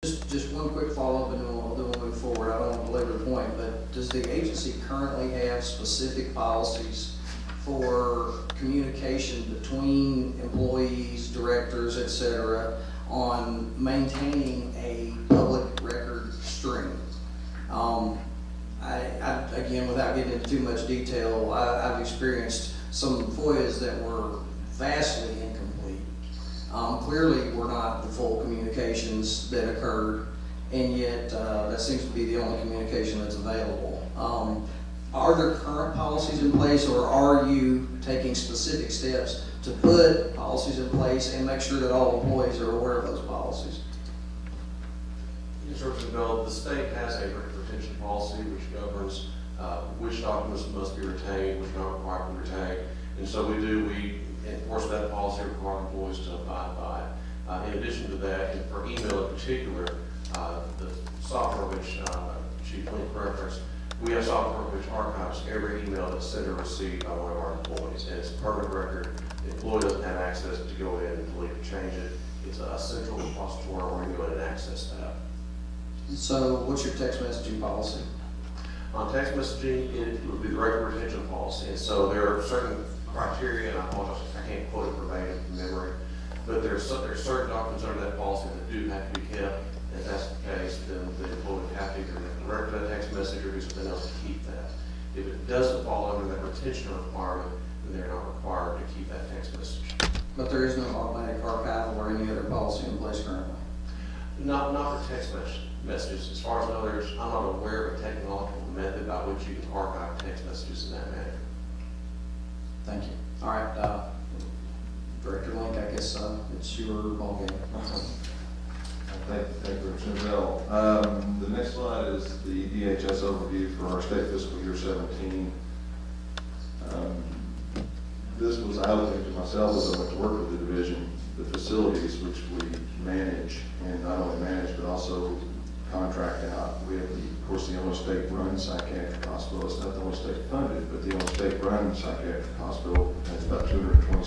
Just one quick follow-up and then we'll move forward. I don't want to belabor the point, but does the agency currently have specific policies for communication between employees, directors, et cetera, on maintaining a public record stream? Again, without getting into too much detail, I've experienced some FOIAs that were vastly incomplete. Clearly were not the full communications that occurred, and yet that seems to be the only communication that's available. Are there current policies in place, or are you taking specific steps to put policies in place and make sure that all employees are aware of those policies? In terms of Bill, the state has a record retention policy which governs which documents must be retained, which are not required to be retained. And so we enforce that policy, require employees to abide by it. In addition to that, and for email in particular, the software which Chief Link referenced, we have software which archives every email that's sent or received by one of our employees. And it's a permanent record. The employee doesn't have access to go in and delete or change it. It's a central repository where you can go in and access that. So what's your text messaging policy? On text messaging, it would be the record retention policy. And so there are certain criteria, and I apologize, I can't quote it verbatim from memory, but there's certain documents under that policy that do have to be kept. If that's the case, then the employee would have to either direct that text message or do something else to keep that. If it doesn't fall under that retention requirement, then they're not required to keep that text message. But there is no automatic archival or any other policy in place currently? Not for text messages. As far as I know, I'm not aware of a technological method by which you can archive text messages in that manner. Thank you. All right, Director Link, I guess it's your ballgame. Thank you, Representative Bell. The next slide is the DHS overview for our state fiscal year 17. This was allocated to myself as I went to work with the division, the facilities which we manage, and not only manage, but also contract out. We have, of course, the Illinois State-run psychiatric hospital. It's not the only state funded, but the Illinois State-run psychiatric hospital has about 220